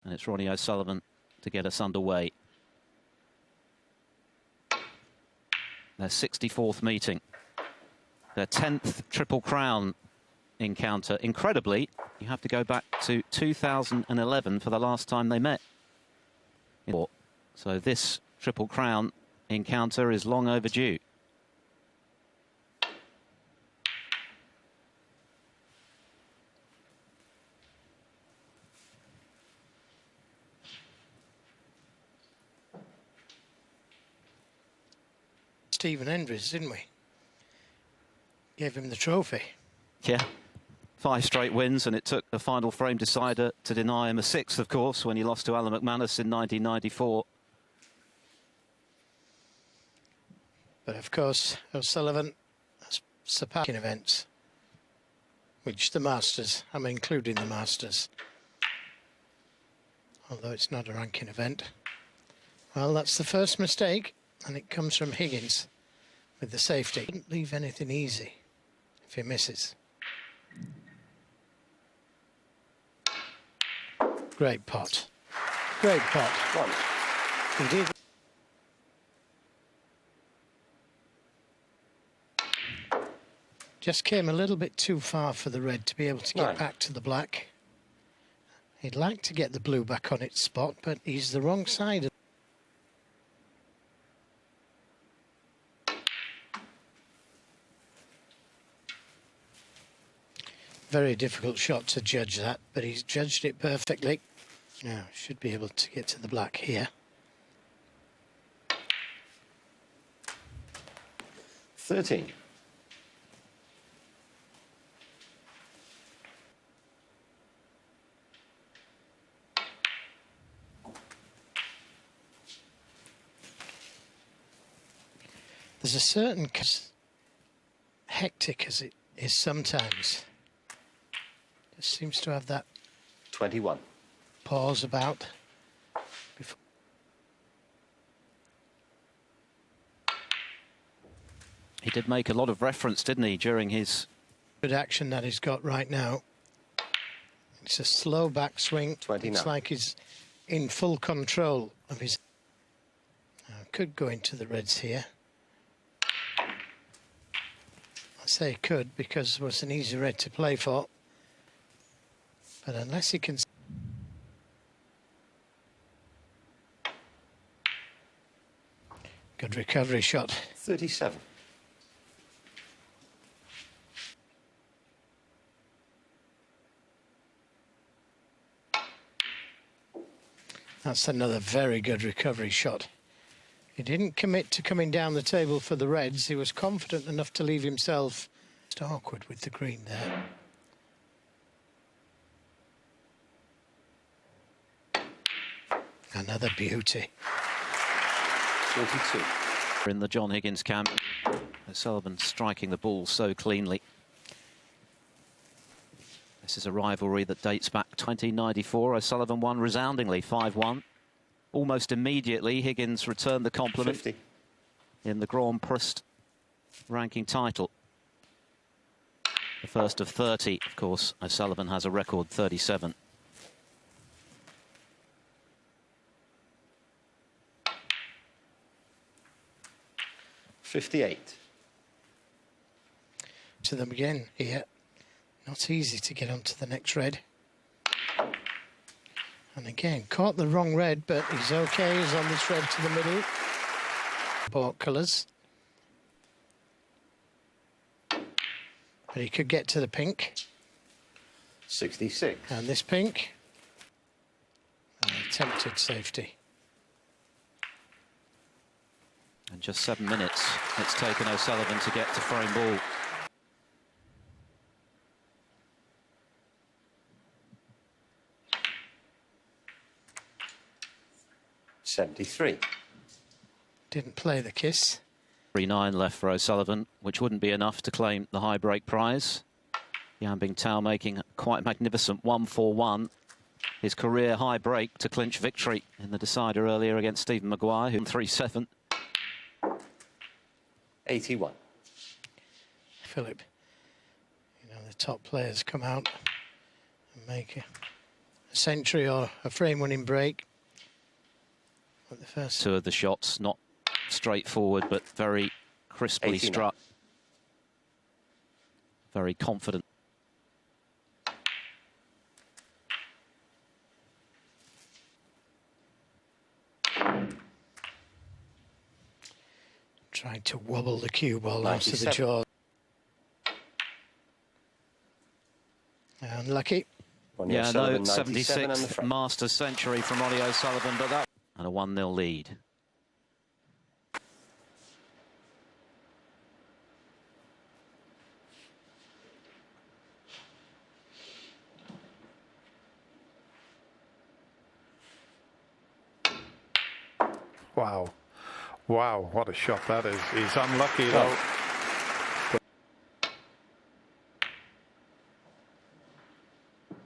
And it's Ronnie O'Sullivan to get us underway. Their 64th meeting. Their 10th Triple Crown encounter. Incredibly, you have to go back to 2011 for the last time they met. So this Triple Crown encounter is long overdue. Stephen Hendricks, didn't we? Gave him the trophy. Yeah, 5 straight wins, and it took the final frame decider to deny him a 6th, of course, when he lost to Alan McManus in 1994. But of course, O'Sullivan has surpassing events, which the Masters, I'm including the Masters, although it's not a ranking event. Well, that's the first mistake, and it comes from Higgins with the safety. Didn't leave anything easy if he misses. Great pot. Great pot. One. He did. Just came a little bit too far for the red to be able to get back to the black. He'd like to get the blue back on its spot, but he's the wrong side. Very difficult shot to judge that, but he's judged it perfectly. Now, should be able to get to the black here. 13. There's a certain hectic as it is sometimes. Just seems to have that 21 pause about. Before. He did make a lot of reference, didn't he, during his good action that he's got right now. It's a slow backswing. 29. It's like he's in full control of his. Could go into the reds here. I say could because it was an easy red to play for. But unless he can... Good recovery shot. 37. That's another very good recovery shot. He didn't commit to coming down the table for the reds. He was confident enough to leave himself just awkward with the green there. Another beauty. 42. in the John Higgins camp. O'Sullivan striking the ball so cleanly. This is a rivalry that dates back 1994. O'Sullivan won resoundingly 5-1. Almost immediately, Higgins returned the compliment 50. In the Grand Prix ranking title. The first of 30, of course. O'Sullivan has a record 37. $58. To them again here. Not easy to get onto the next red. And again, caught the wrong red, but he's okay. He's on this red to the middle. Bought colours. But he could get to the pink. 66. And this pink. And attempted safety. And just 7 minutes it's taken O'Sullivan to get to frame ball. $73. Didn't play the kiss. 3-9 left for O'Sullivan, which wouldn't be enough to claim the high break prize. Yan Bingtao making a quite magnificent 1-4-1. His career high break to clinch victory in the decider earlier against Stephen Maguire, who 3-7. 81. Philip, you know, the top players come out and make a century or a frame-winning break. But the first Two of the shots, not straightforward, but very crisply 89. struck. Very confident. tried to wobble the cue ball out of the 97. jaw. Unlucky. Ronnie Yeah, O'Sullivan, no 97 and the 76th frame. Masters century from Ronnie O'Sullivan, but that and a 1-0 lead. Wow. Wow, what a shot that is. He's unlucky though.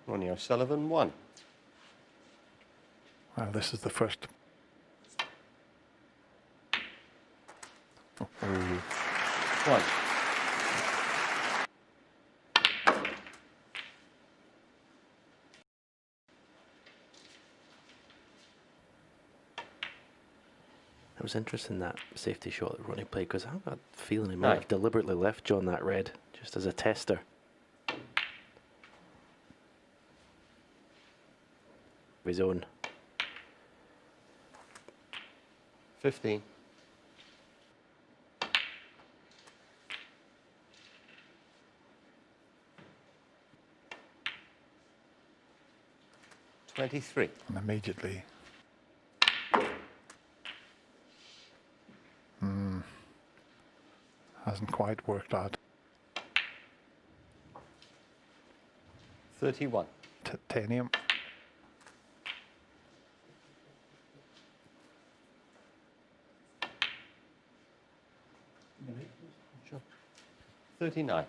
Ronnie O'Sullivan, 1. Well, this is the first. Oh. 1. It was interesting, that safety shot that Ronnie played, because I have a feeling he might Aye. have deliberately left John that red just as a tester. Of his own. 15. $23. And immediately. Hasn't quite worked out. 31. Titanium. Sure. 39.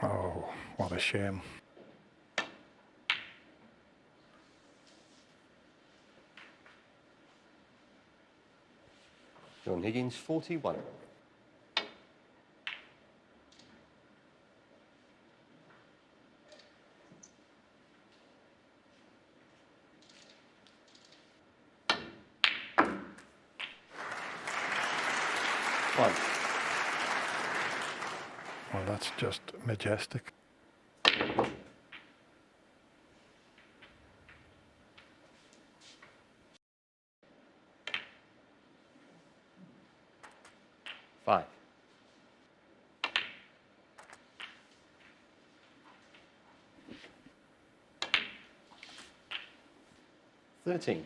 Oh, what a shame. John Higgins, 41. One. Well, that's just majestic. Five. $13.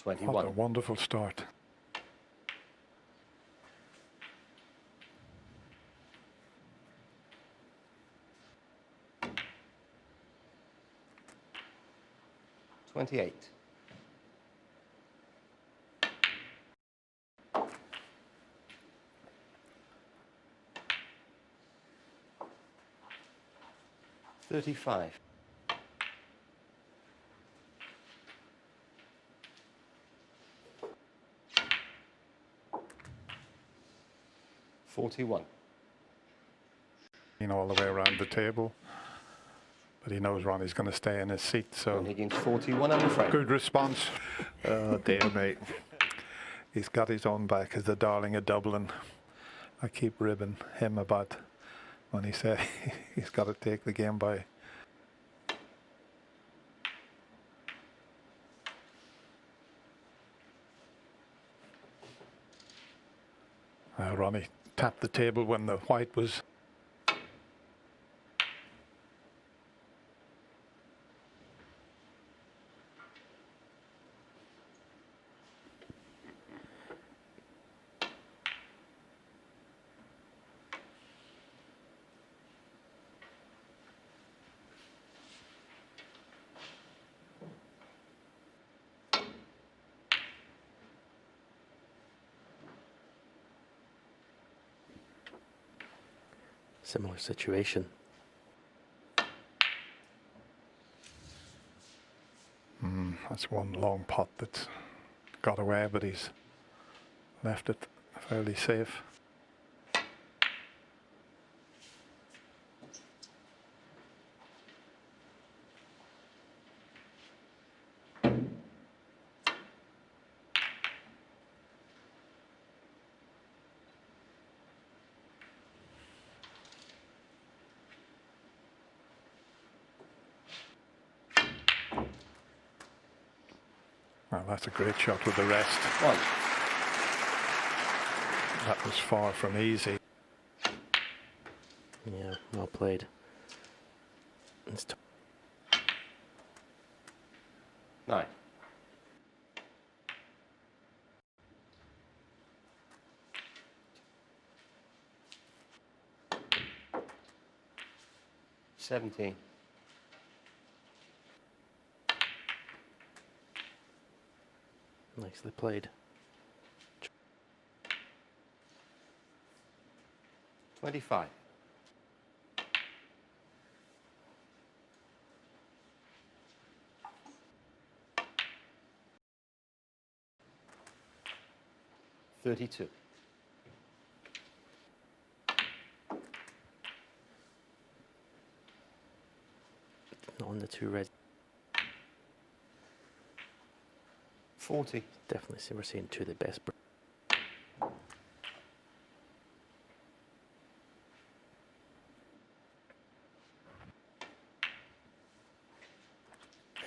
What a 21. wonderful start. $28. $35. $41. All the way around the table. But he knows Ronnie's going to stay in his seat, John so Higgins, 41 on the frame. good response. Oh dear mate. He's got his own back as the darling of Dublin. I keep ribbing him about when he said he's got to take the game by. Ronnie tapped the table when the white was. Similar situation. That's one long pot that's got away, but he's left it fairly safe. Well, that's a great shot with the rest. One. That was far from easy. Yeah, well played. It's 9. $17. nicely played. 25. $32. Not on the two red. 40. Definitely see we're seeing two of the best.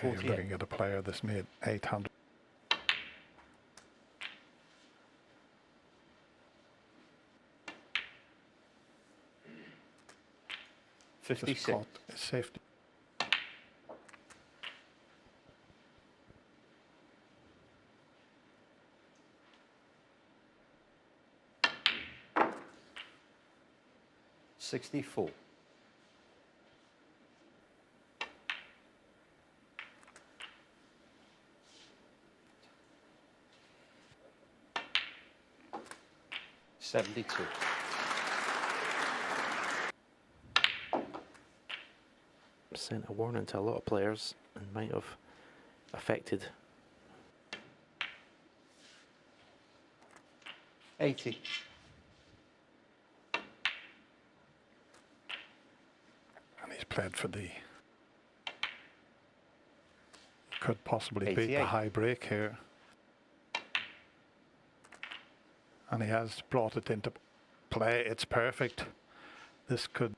48. You're looking at a player that's made 800. Just 56. caught safety. $64. $72. Sent a warning to a lot of players and might have affected. 80. And he's played for the... Could possibly beat 88. the high break here. And he has brought it into play. It's perfect. This could...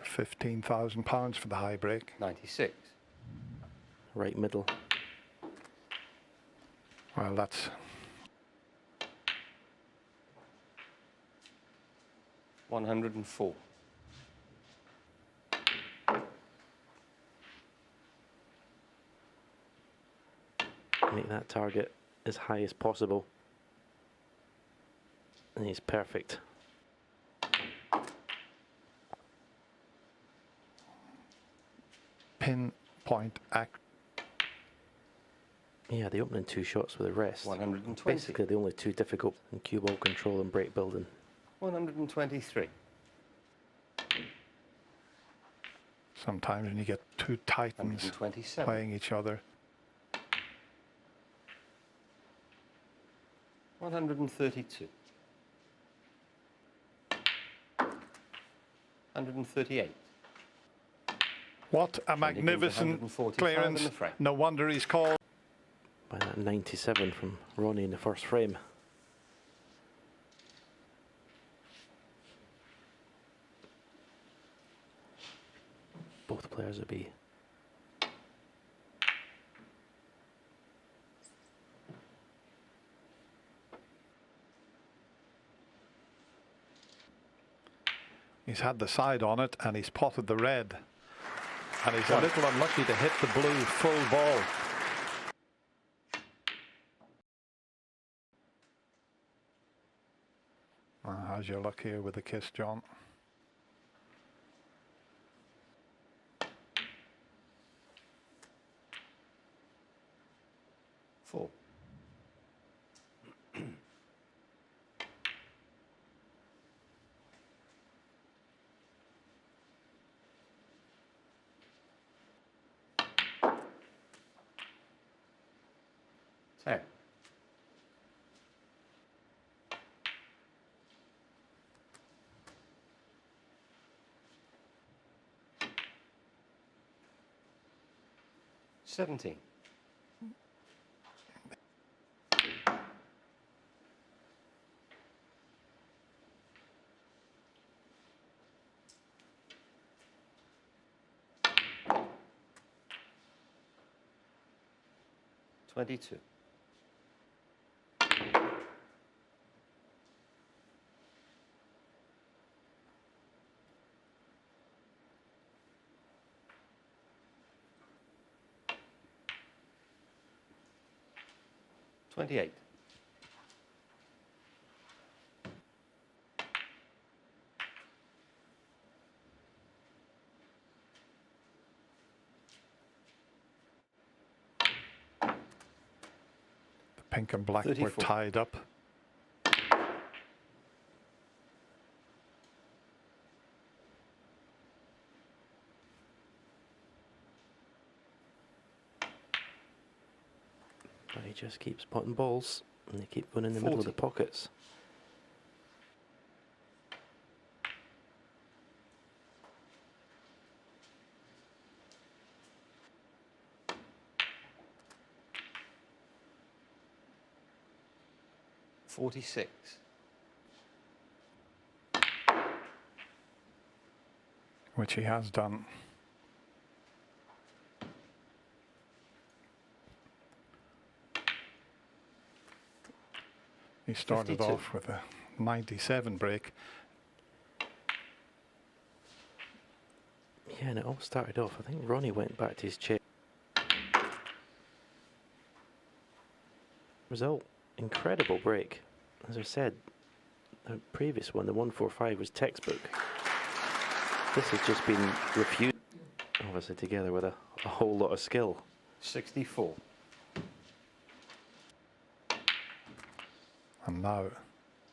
£15,000 for the high break. 96. Right middle. Well, that's... 104. Make that target as high as possible. And he's perfect. Pinpoint act. Yeah, the opening two shots with the rest. 120. Basically the only two difficult in cue ball control and break building. 123. Sometimes when you get two titans 127. playing each other. 132. 138. What a magnificent 145 in clearance. the frame. No wonder he's called. By that 97 from Ronnie in the first frame. Both players would be He's had the side on it and he's potted the red. And he's a little unlucky to hit the blue full ball. How's your luck here with the kiss, John? Four. 10. $17. $22. $28. Pink and black were 34. tied up. But he just keeps potting balls and they keep going in the middle of the 40. pockets. $46. Which he has done. He started 52. off with a 97 break. Yeah, and it all started off. I think Ronnie went back to his chair. Result, incredible break. As I said, the previous one, the 145, was textbook. This has just been refuted, obviously together with a whole lot of skill. 64. And now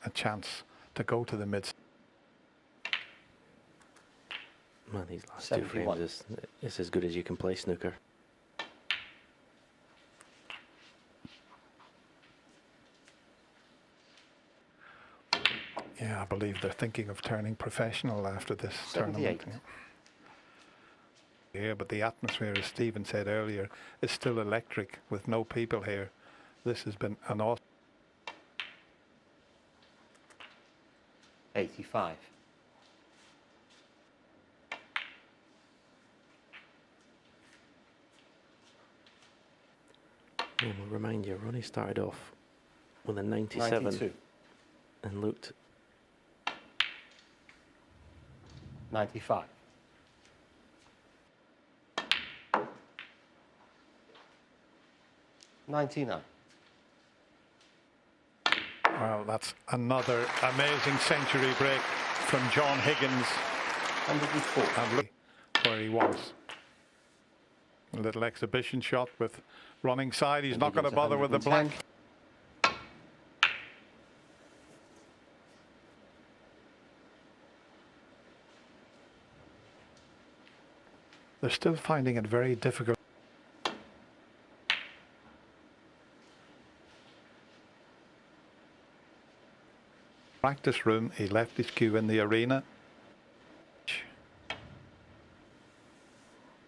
a chance to go to the mid. Man, these last two 71. frames is as good as you can play snooker. Yeah, I believe they're thinking of turning professional after this 78. tournament. Yeah, but the atmosphere, as Stephen said earlier, is still electric with no people here. This has been an awesome. 85. And we'll remind you, Ronnie started off with a 97 92. and looked 95. $99. Well, that's another amazing century break from John Higgins. 104. And look where he was. A little exhibition shot with running side. He's not going to bother with the blank. They're still finding it very difficult. Practice room, he left his cue in the arena.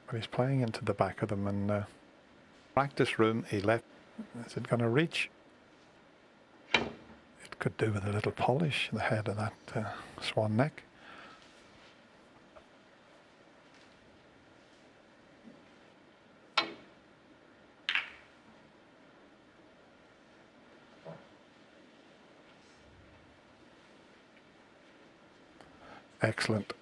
But he's playing into the back of them, and practice room, he left. Is it going to reach? It could do with a little polish, the head of that swan neck. Excellent.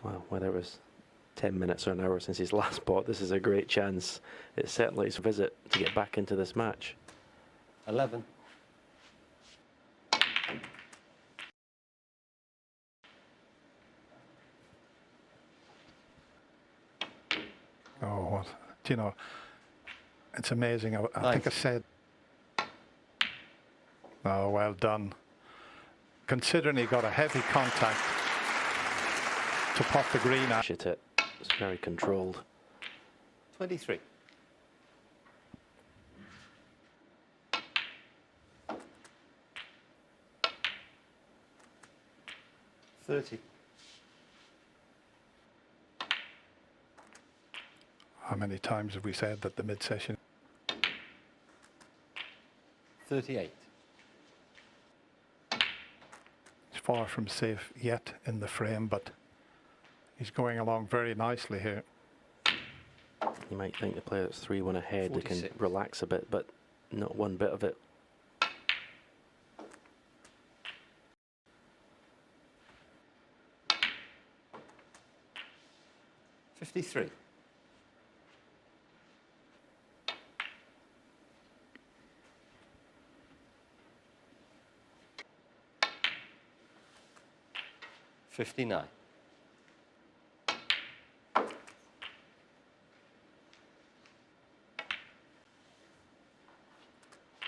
Well, whether it was 10 minutes or an hour since his last pot, this is a great chance. It's certainly his visit to get back into this match. 11. Oh, what? Do you know, it's amazing. I think I said, oh, well done. considering he got a heavy contact to pop the green out. Shit it. It's very controlled. 23. How many times have we said that the mid-session? 38. He's far from safe yet in the frame, but he's going along very nicely here. You might think the player that's 3-1 ahead, they can 46. relax a bit, but not one bit of it. 53. $59.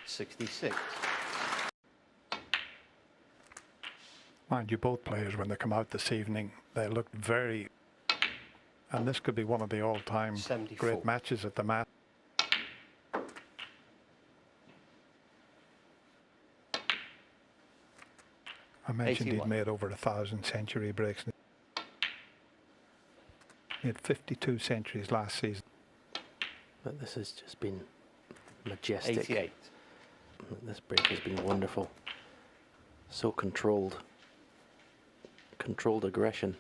66. Mind you, both players, when they come out this evening, they looked very... And this could be one of the all-time 74. great matches at the mat. I mentioned 81. he'd made over 1,000 century breaks. He had 52 centuries last season. But this has just been majestic. 88. This break has been wonderful. So controlled. Controlled aggression.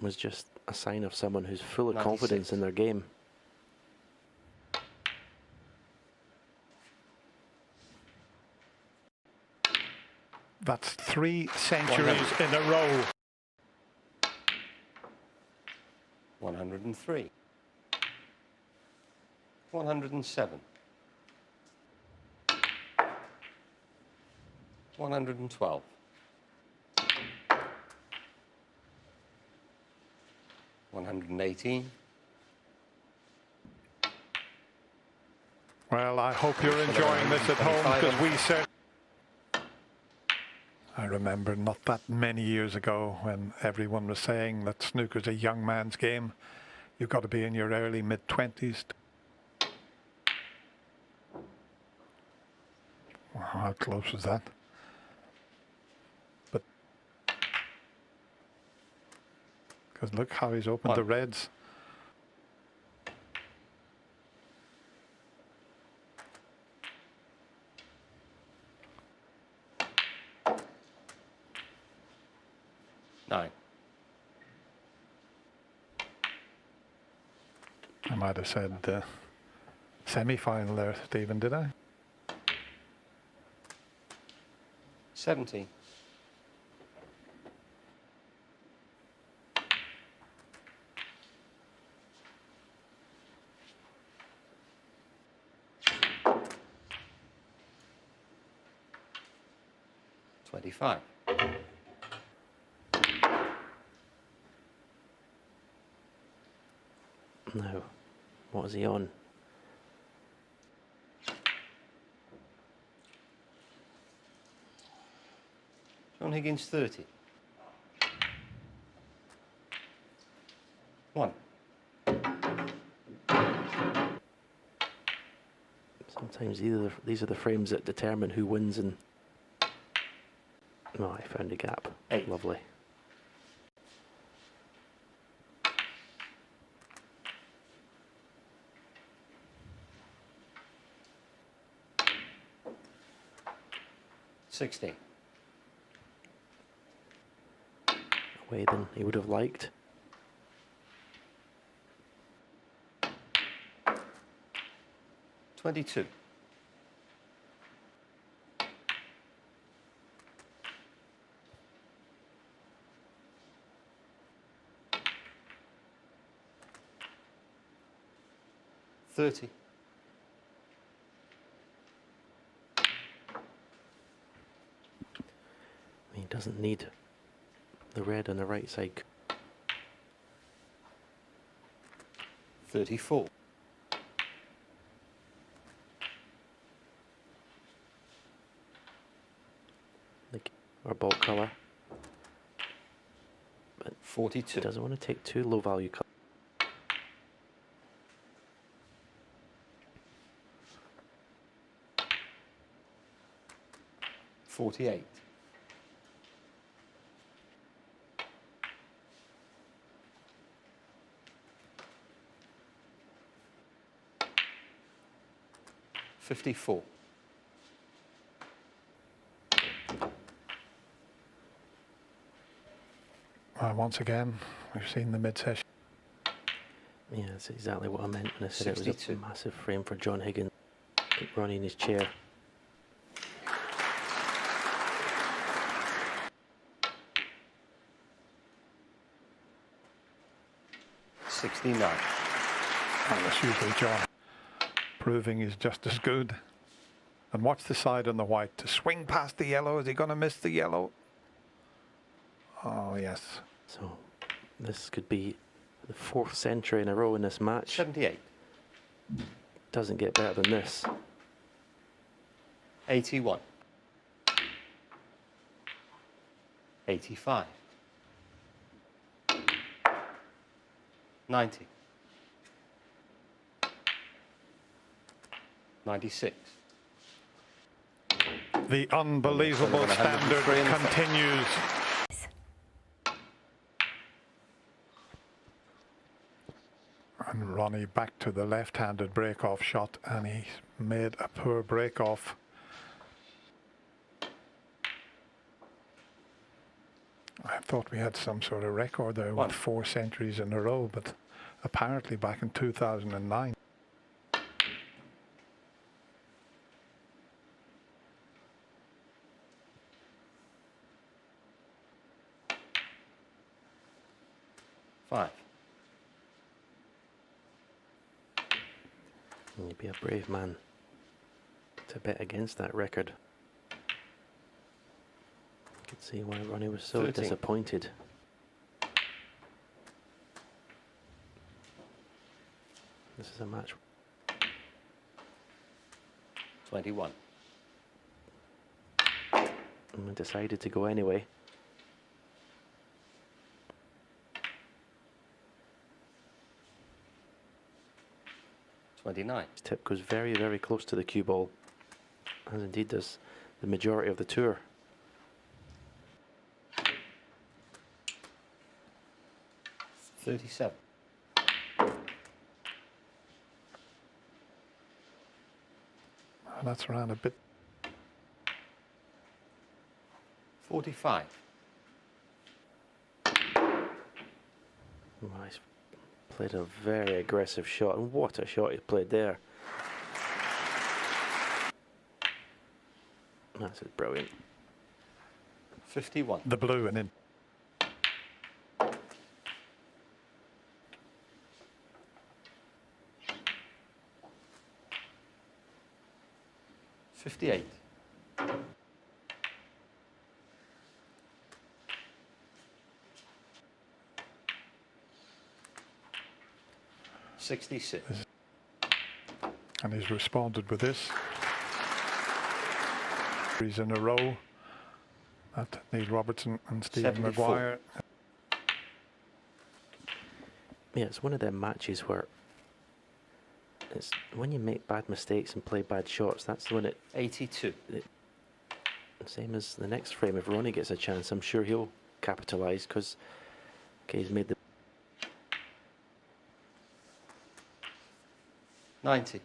Was just a sign of someone who's full of 96. confidence in their game. That's 3 centuries in a row. 103. 107. 112. 118. Well, I hope you're enjoying this at home, because we said... I remember not that many years ago when everyone was saying that snooker's a young man's game. You've got to be in your early mid-20s. Wow, how close was that? But because look how he's opened the reds. Nine. I might have said semi-final there, Stephen, did I? 17. $25. No. What is he on? John Higgins 30. 1. Sometimes these are the frames that determine who wins, and oh, I found a gap. 8. Lovely. $60. Away than he would have liked. $22. $30. He doesn't need the red on the right side. 34. or ball colour. But 42. doesn't want to take too low value colour. 48. $54. Once again, we've seen the mid-session. Yeah, that's exactly what I meant when I said it was 62. a massive frame for John Higgins. Ronnie in his chair. $69. And that's usually John proving he's just as good. And watch the side on the white to swing past the yellow. Is he going to miss the yellow? Oh, yes. So this could be the 4th century in a row in this match. 78. Doesn't get better than this. 81. 85. 90. 96. The unbelievable standard continues. And Ronnie back to the left-handed break-off shot, and he made a poor break-off. I thought we had some sort of record there with 4 centuries in a row, but apparently back in 2009. And you'd be a brave man to bet against that record. You could see why Ronnie was so 13. disappointed. This is a match. 21. And we decided to go anyway. $29. His tip goes very, very close to the cue ball, as indeed does the majority of the tour. $37. And that's around a bit. 45. He's played a very aggressive shot, and what a shot he played there. That's brilliant. 51. The blue and in. $58. 66. And he's responded with this. He's in a row. That Neil Robertson and Steve 74. Maguire. Yeah, it's one of them matches where it's when you make bad mistakes and play bad shots, that's when 82. Same as the next frame. If Ronnie gets a chance, I'm sure he'll capitalise, because he's made the 90.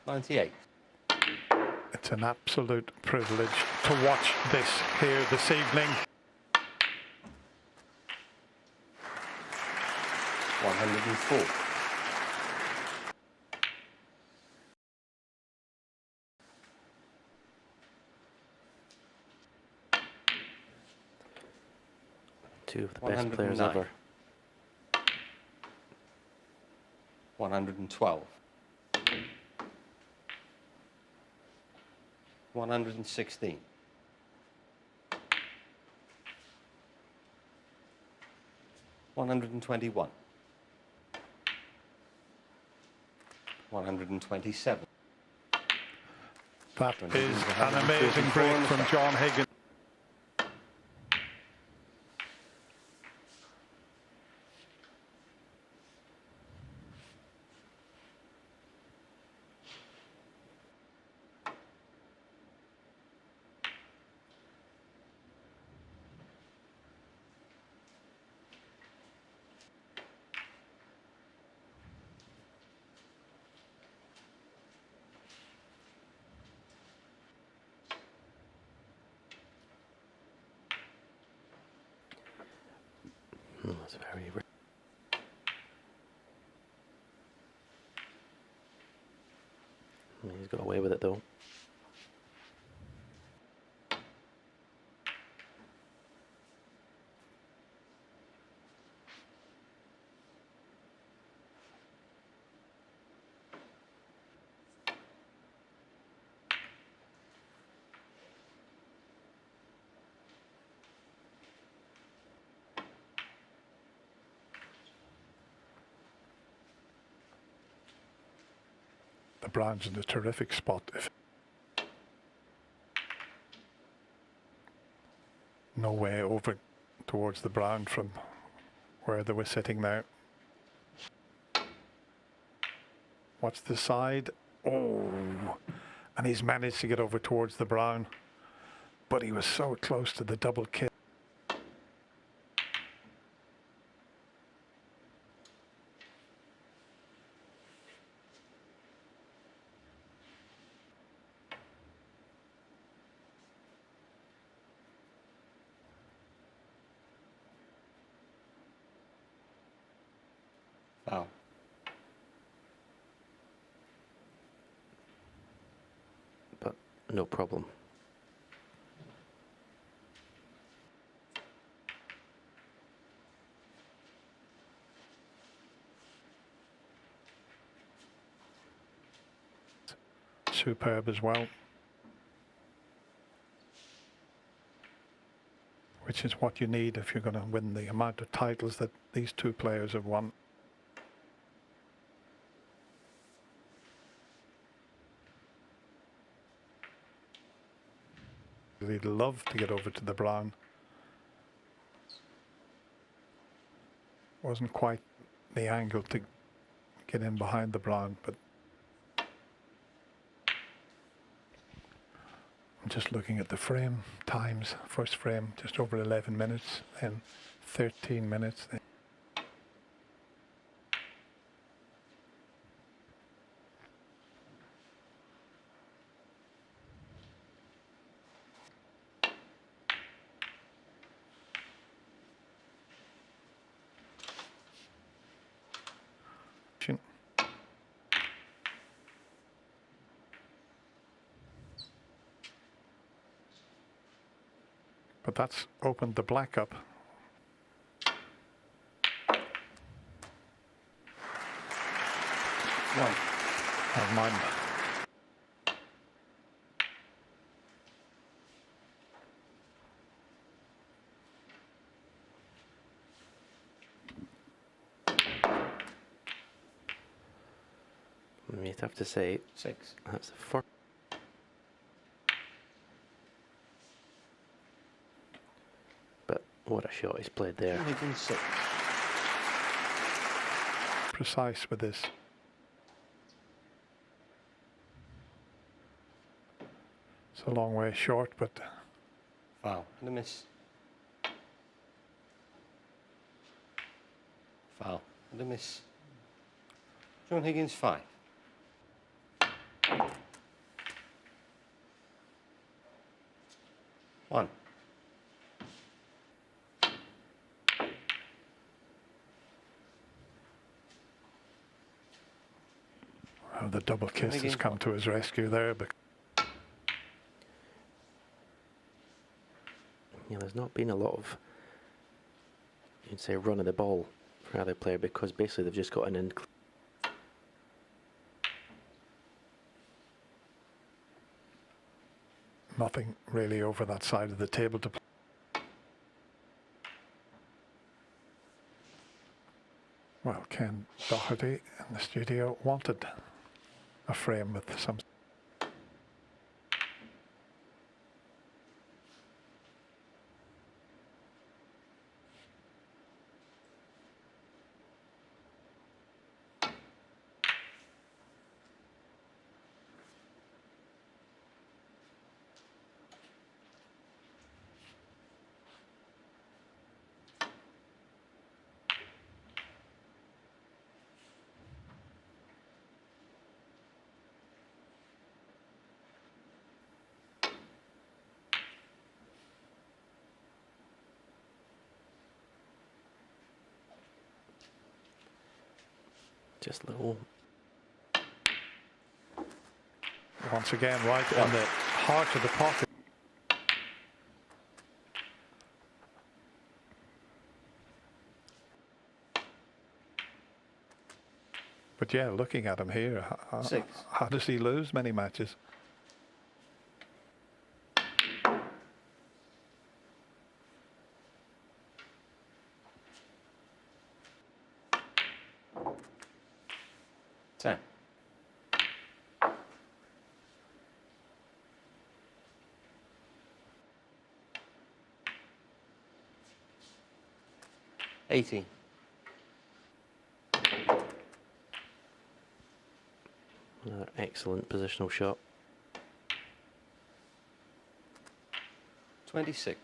$98. It's an absolute privilege to watch this here this evening. 104. two of the best players 109. ever. 112. 116. 121. 127. That is an amazing break from John Higgins. That's very. He's got away with it though. The brown's in a terrific spot. No way over towards the brown from where they were sitting there. Watch the side. Oh, and he's managed to get over towards the brown, but he was so close to the double kill. Foul. But no problem. Superb as well, which is what you need if you're going to win the amount of titles that these two players have won. He'd love to get over to the brown. Wasn't quite the angle to get in behind the brown, but I'm just looking at the frame times. First frame just over 11 minutes, then 13 minutes. But that's opened the black up. One. Never mind. You'd have to say 6. that's the first. But what a shot he's played there. Higgins 6. Precise with this. It's a long way short, but Foul. And a miss. Foul. And a miss. John Higgins 5. One. well, the double kiss has come to his rescue there. But Yeah, there's not been a lot of, you'd say, run of the ball for either player, because basically they've just got an in. nothing really over that side of the table to play. Well, Ken Doherty in the studio wanted a frame with some. Just little. Once again, right in the heart of the pocket. But yeah, looking at him here, how does he lose many matches? Ten. $18. Another excellent positional shot. 26.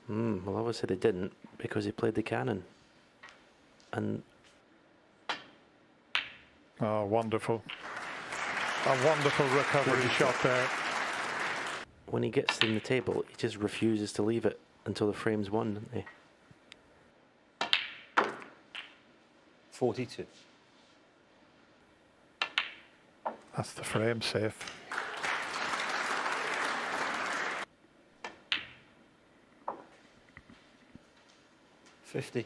Well, obviously they didn't, because he played the cannon. And Oh, wonderful. A wonderful recovery shot there. when he gets in the table, he just refuses to leave it until the frame's won, doesn't he? 42. That's the frame safe. $50.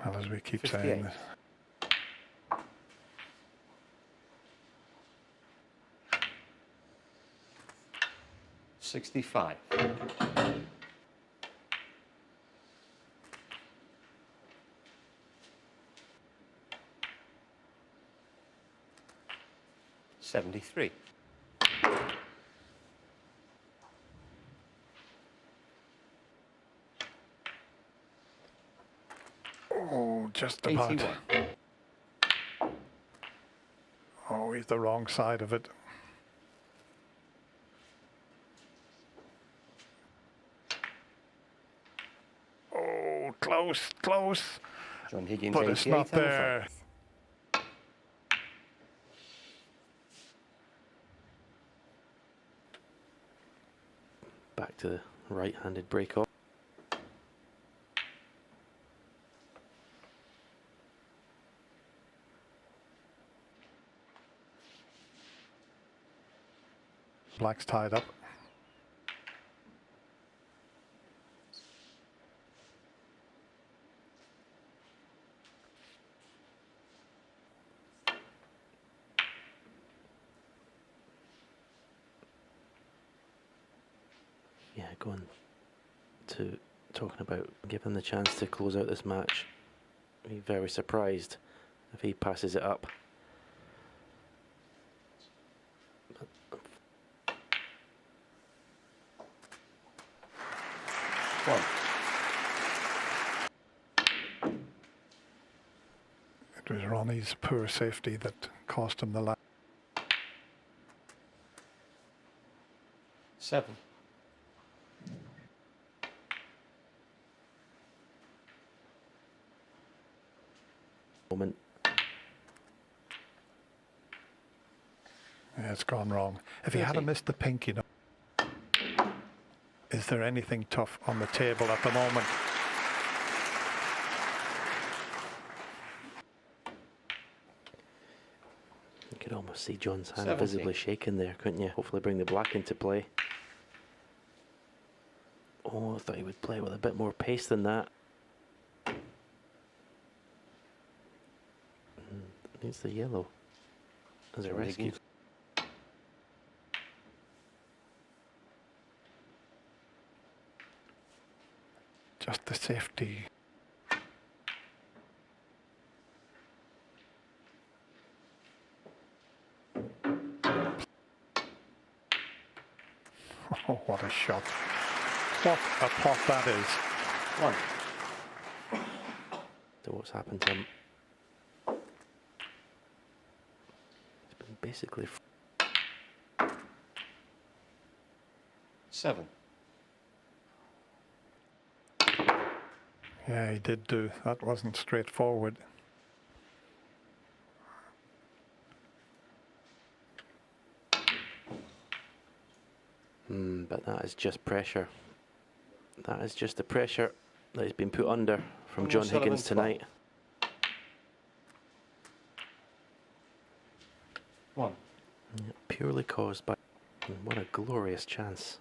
Well, as we keep 58. saying this. $65. $73. Oh, just about. 81. Oh, he's the wrong side of it. Oh, close, close. John Higgins, But it's 88 not on the there. front. Back to the right-handed break off. Black's tied up. Yeah, going to talking about giving him the chance to close out this match. Be very surprised if he passes it up. One. It was Ronnie's poor safety that cost him the last. 7. Moment. Yeah, it's gone wrong. If he had 30. missed the pink, you know. Is there anything tough on the table at the moment? You could almost see John's hand 70. visibly shaking there, couldn't you? Hopefully bring the black into play. Oh, I thought he would play with a bit more pace than that. Needs the yellow as a John rescue. Higgins. Just the safety. Oh, what a shot. What a pot that is. One. So what's happened to him? It's been basically... 7. Yeah, he did do. That wasn't straightforward. But that is just pressure. That is just the pressure that he's been put under from John Higgins tonight. 1. Yeah, purely caused by... What a glorious chance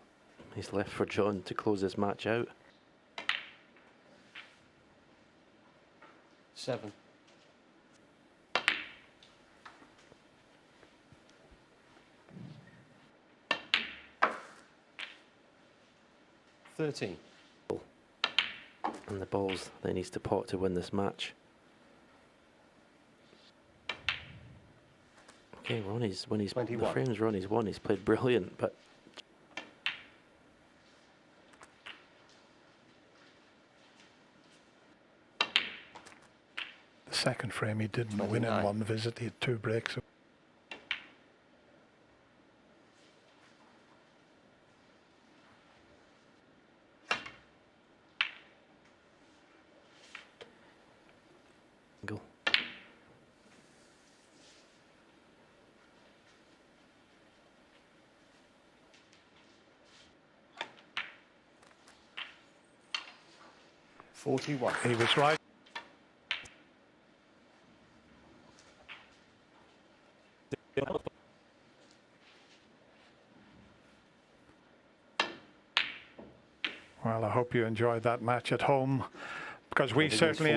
he's left for John to close this match out. 7. 13. And the balls that he needs to pot to win this match. Okay, Ronnie's, when he's... 21. The frames Ronnie's won, he's played brilliant, but... The second frame he didn't win in 29. one visit. He had 2 breaks. Go. $41. He was right. Well, I hope you enjoyed that match at home, because we Higgins certainly